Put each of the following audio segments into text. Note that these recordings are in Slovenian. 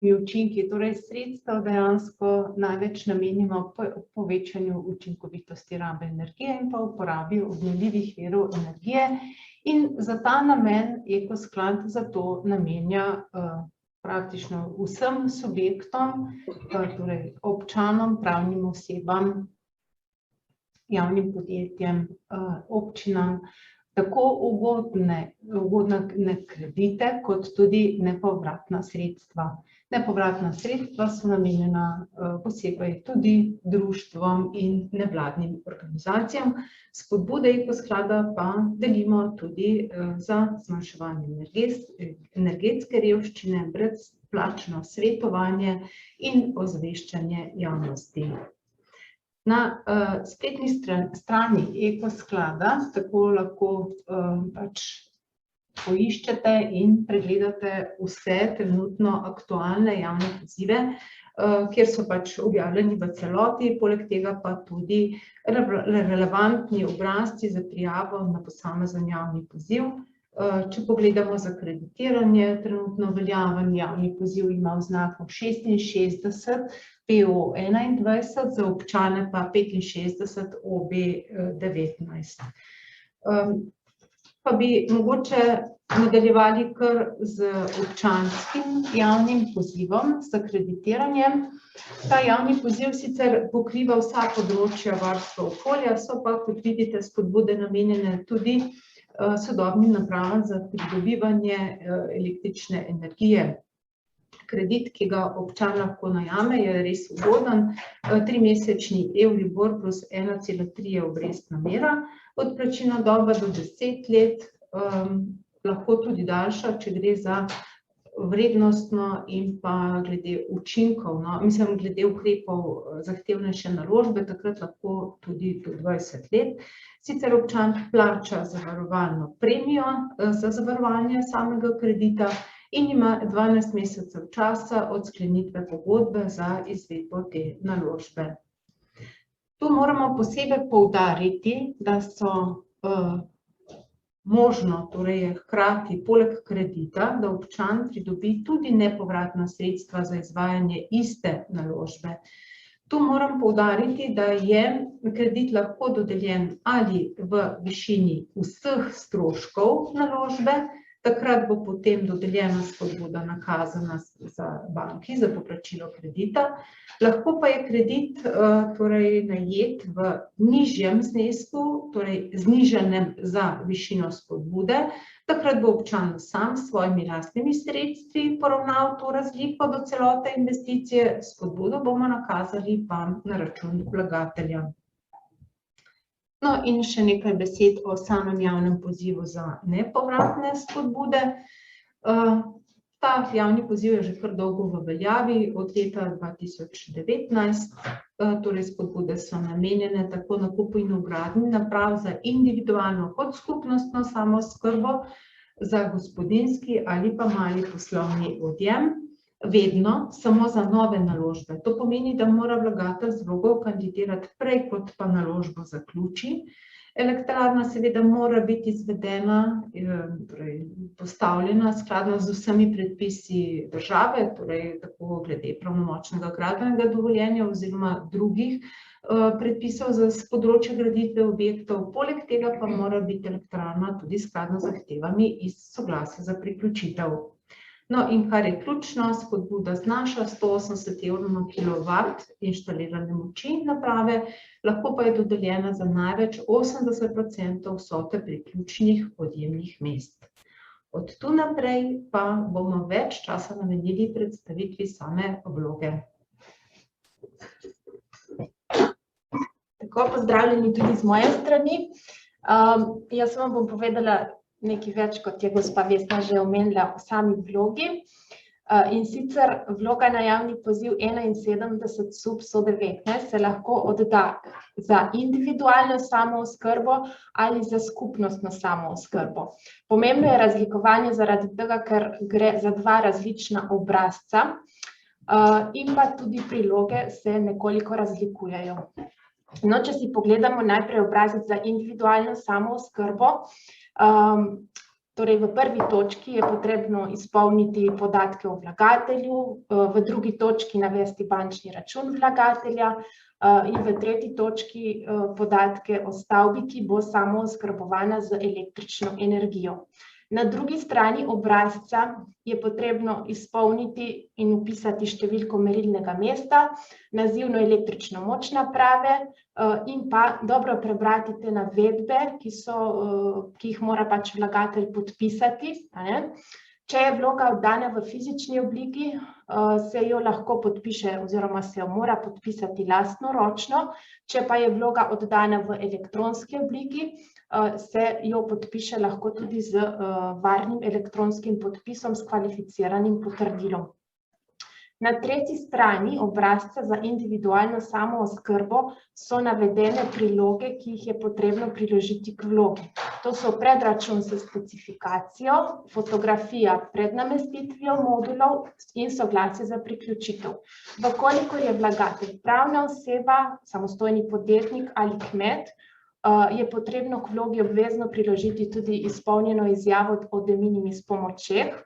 učinki, torej sredstev dejansko največ namenimo povečanju učinkovitosti rabe energije in pa uporabi obnovljivih virov energije. In za ta namen Ekosklad zato namenja praktično vsem subjektom, torej občanom, pravnim osebam, javnim podjetjem, občinam, tako ugodne kredite, kot tudi nepovratna sredstva. Nepovratna sredstva so namenjena posebej tudi društvom in nevladnim organizacijam. Spodbude Ekosklada pa delimo tudi za zmanjševanje energetske revščine, brezplačno svetovanje in ozaveščanje javnosti. Na spletni strani Ekosklada tako lahko poiščete in pregledate vse trenutno aktualne javne pozive, kjer so objavljeni v celoti, poleg tega pa tudi relevantni obrazci za prijavo na posamezen javni poziv. Če pogledamo za kreditiranje, trenutno veljaven javni poziv ima oznako 66 PO21, za občane pa 65 OB19. Pa bi mogoče nadaljevali kar z občanskim javnim pozivom za kreditiranje. Ta javni poziv sicer pokriva vsa področja varstva okolja, so pa, kot vidite, spodbude namenjene tudi sodobnim napravam za pridobivanje električne energije. Kredit, ki ga občan lahko najame, je res ugoden. 3-mesečni Euribor plus 1,3 je obrestna mera, odplačilna doba do 10 let, lahko tudi daljša, če gre za vrednostno in pa glede učinkov, glede ukrepov zahtevnejše naložbe, takrat lahko tudi do 20 let. Sicer občan plača zavarovalno premijo za zavarovanje samega kredita in ima 12 mesecev časa od sklenitve pogodbe za izvedbo te naložbe. Tu moramo posebej poudariti, da so možno, torej je hkrati poleg kredita, da občan pridobi tudi nepovratna sredstva za izvajanje iste naložbe. Tu moram poudariti, da je kredit lahko dodeljen ali v višini vseh stroškov naložbe, takrat bo potem dodeljena spodbuda nakazana za banki za poplačilo kredita. Lahko pa je kredit najet v nižjem znesku, torej znižanem za višino spodbude. Takrat bo občan sam s svojimi lastnimi sredstvi poravnal to razliko do celote investicije, spodbudo bomo nakazali pa na račun vlagatelja. No in še nekaj besed o samem javnem pozivu za nepovratne spodbude. Ta javni poziv je že kar dolgo v veljavi, od leta 2019, torej spodbude so namenjene tako nakupu in vgradnji naprav za individualno kot skupnostno samooskrbo, za gospodinjski ali pa mali poslovni odjem, vedno samo za nove naložbe. To pomeni, da mora vlagatelj z vlogo kandidirati prej, kot pa naložbo zaključi. Elektrarna seveda mora biti izvedena, torej postavljena skladno z vsemi predpisi države, torej tako glede pravnomočnega gradbenega dovoljenja oziroma drugih predpisov za področje graditve objektov. Poleg tega pa mora biti elektrarna tudi skladno z zahtevami iz soglasja za priključitev. No, in kar je ključno, spodbuda znaša 180 € na kilovat inštalirane moči naprave, lahko pa je dodeljena za največ 80% vsote priključnih odjemnih mest. Od tu naprej pa bomo več časa namenili predstavitvi same vloge. Tako, pozdravljeni tudi z moje strani. Jaz vam bom povedala nekaj več, kot je gospa Vesna že omenila o sami vlogi. In sicer vloga na javni poziv 71 sub 119 se lahko odda za individualno samooskrbo ali za skupnostno samooskrbo. Pomembno je razlikovanje zaradi tega, ker gre za dva različna obrazca in pa tudi priloge se nekoliko razlikujejo. No, če si pogledamo najprej obrazec za individualno samooskrbo, Torej, v prvi točki je potrebno izpolniti podatke o vlagatelju, v drugi točki navesti bančni račun vlagatelja in v tretji točki podatke o stavbi, ki bo samooskrbovana z električno energijo. Na drugi strani obrazca je potrebno izpolniti in vpisati številko merilnega mesta, nazivno električno moč naprave in pa dobro prebrati te navedbe, ki jih mora pač vlagatelj podpisati. Če je vloga oddana v fizični obliki, se jo lahko podpiše oziroma se jo mora podpisati lastnoročno, če pa je vloga oddana v elektronski obliki, se jo podpiše lahko tudi z varnim elektronskim podpisom s kvalificiranim potrdilom. Na tretji strani obrazca za individualno samooskrbo so navedene priloge, ki jih je potrebno priložiti k vlogi. To so predračun s specifikacijo, fotografija pred namestitvijo modulov in soglasje za priključitev. Vkolikor je vlagatelj pravna oseba, samostojni podjetnik ali kmet, je potrebno k vlogi obvezno priložiti tudi izpolnjeno izjavo o de minimis pomočeh,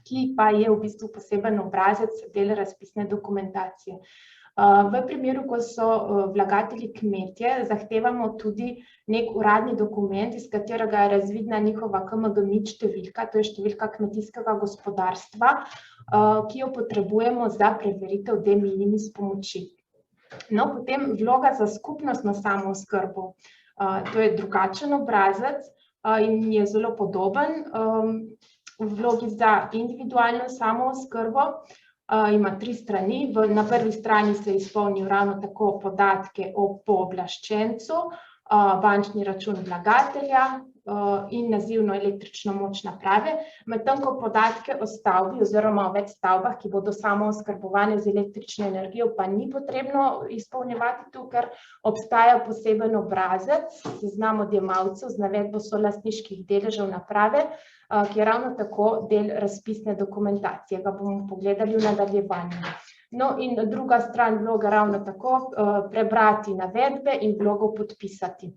ki pa je v bistvu poseben obrazec del razpisne dokumentacije. V primeru, ko so vlagatelji kmetje, zahtevamo tudi nek uradni dokument, iz katerega je razvidna njihova KMG-MID številka, to je številka kmetijskega gospodarstva, ki jo potrebujemo za preveritev de minimis pomoči. No, potem vloga za skupnostno samooskrbo. To je drugačen obrazec in je zelo podoben vlogi za individualno samooskrbo. Ima 3 strani. Na prvi strani se izpolnijo ravno tako podatke o pooblaščencu, bančni račun vlagatelja in nazivno električno moč naprave, medtem ko podatke o stavbi oziroma o več stavbah, ki bodo samooskrbovane z električno energijo, pa ni potrebno izpolnjevati tu, ker obstaja poseben obrazec, seznam odjemalcev z navedbo solastniških deležev naprave, ki je ravno tako del razpisne dokumentacije. Ga bomo pogledali v nadaljevanju. No, in druga stran vloga ravno tako, prebrati navedbe in vlogo podpisati.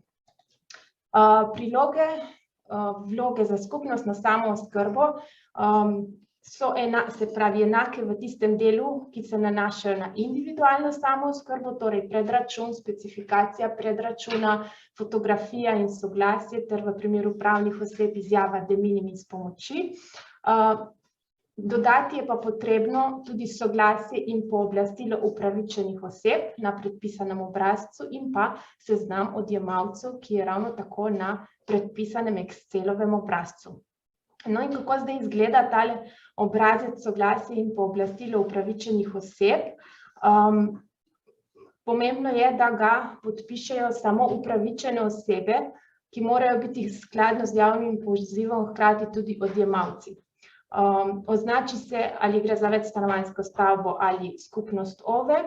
Priloge, vloge za skupnostno samooskrbo so enake v tistem delu, ki se nanašajo na individualno samooskrbo, torej predračun, specifikacija predračuna, fotografija in soglasje ter v primeru pravnih oseb izjava de minimis pomoči. Dodati je pa potrebno tudi soglasje in pooblastilo upravičenih oseb na predpisanem obrazcu in pa seznam odjemalcev, ki je ravno tako na predpisanem Excelovem obrazcu. No, in kako zdaj izgleda tale obrazec soglasje in pooblastilo upravičenih oseb? Pomembno je, da ga podpišejo samo upravičene osebe, ki morajo biti skladno z javnim pozivom hkrati tudi odjemalci. Označi se, ali gre za večstanovanjsko stavbo ali skupnost OVE.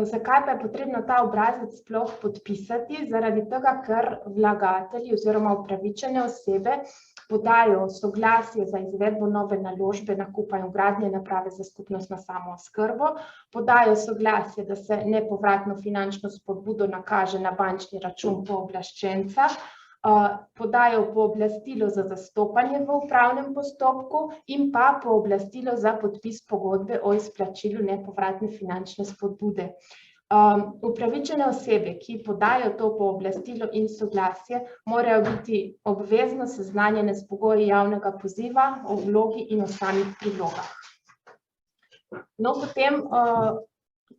Zakaj pa je potrebno ta obrazec sploh podpisati? Zaradi tega, ker vlagatelji oziroma upravičene osebe podajo soglasje za izvedbo nove naložbe, nakupa in vgradnje naprave za skupnostno samooskrbo, podajo soglasje, da se nepovratno finančno spodbudo nakaže na bančni račun pooblaščenca, podajo pooblastilo za zastopanje v upravnem postopku in pa pooblastilo za podpis pogodbe o izplačilu nepovratne finančne spodbude. Upravičene osebe, ki podajo to pooblastilo in soglasje, morajo biti obvezno seznanjene s pogoji javnega poziva o vlogi in o samih prilogah. No, potem,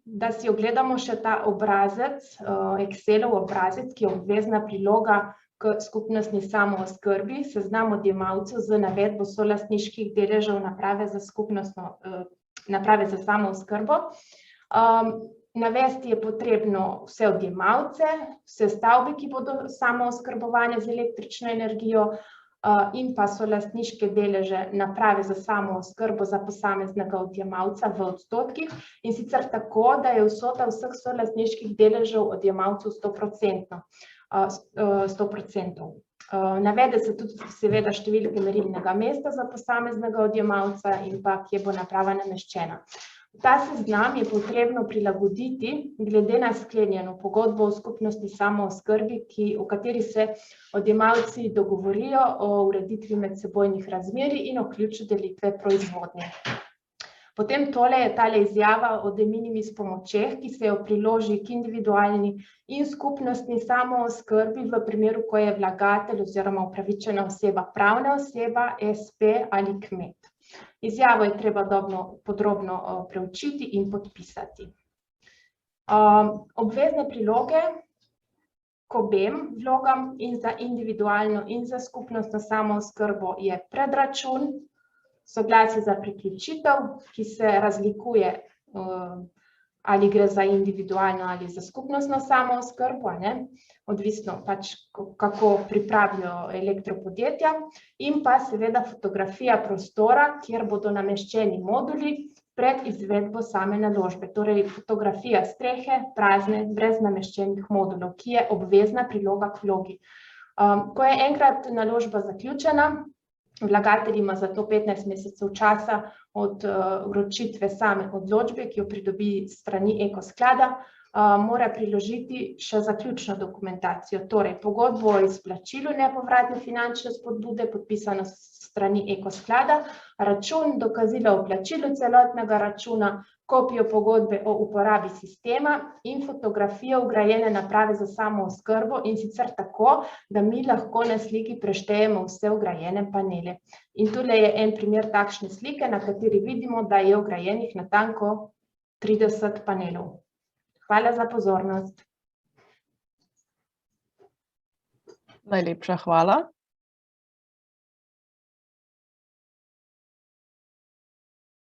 da si ogledamo še ta obrazec, Excelov obrazec, ki je obvezna priloga k skupnostni samooskrbi, seznam odjemalcev z navedbo solastniških deležev naprave za samooskrbo. Navesti je potrebno vse odjemalce, vse stavbe, ki bodo samooskrbovane z električno energijo in pa solastniške deleže naprave za samooskrbo za posameznega odjemalca v odstotkih, in sicer tako, da je vsota vseh solastniških deležev odjemalcev 100%. Navede se tudi seveda številke merilnega mesta za posameznega odjemalca in pa kje bo naprava nameščena. Ta seznam je potrebno prilagoditi glede na sklenjeno pogodbo o skupnosti samooskrbi, o kateri se odjemalci dogovorijo o ureditvi medsebojnih razmerij in o ključu delitve proizvodnje. Potem tale izjava o de minimis pomočeh, ki se jo priloži k individualni in skupnostni samooskrbi v primeru, ko je vlagatelj oziroma upravičena oseba pravna oseba, SP ali kmet. Izjavo je treba podrobno preučiti in podpisati. Obvezne priloge k obem vlogam in za individualno in za skupnostno samooskrbo je predračun, soglasje za priključitev, ki se razlikuje, ali gre za individualno ali za skupnostno samooskrbo, odvisno pač, kako pripravijo elektropodjetja, in pa seveda fotografija prostora, kjer bodo nameščeni moduli pred izvedbo same naložbe. Torej fotografija strehe, prazne, brez nameščenih modulov, ki je obvezna priloga k vlogi. Ko je enkrat naložba zaključena, vlagatelj ima za to 15 mesecev časa od vročitve same odločbe, ki jo pridobi s strani Ekosklada, mora priložiti še zaključno dokumentacijo, torej pogodbo o izplačilu nepovratne finančne spodbude, podpisano s strani Ekosklada, račun, dokazilo o plačilu celotnega računa, kopijo pogodbe o uporabi sistema in fotografijo vgrajene naprave za samooskrbo, in sicer tako, da mi lahko na sliki preštejemo vse vgrajene panele. In tule je en primer takšne slike, na kateri vidimo, da je vgrajenih natanko 30 panelov. Hvala za pozornost. Najlepša hvala.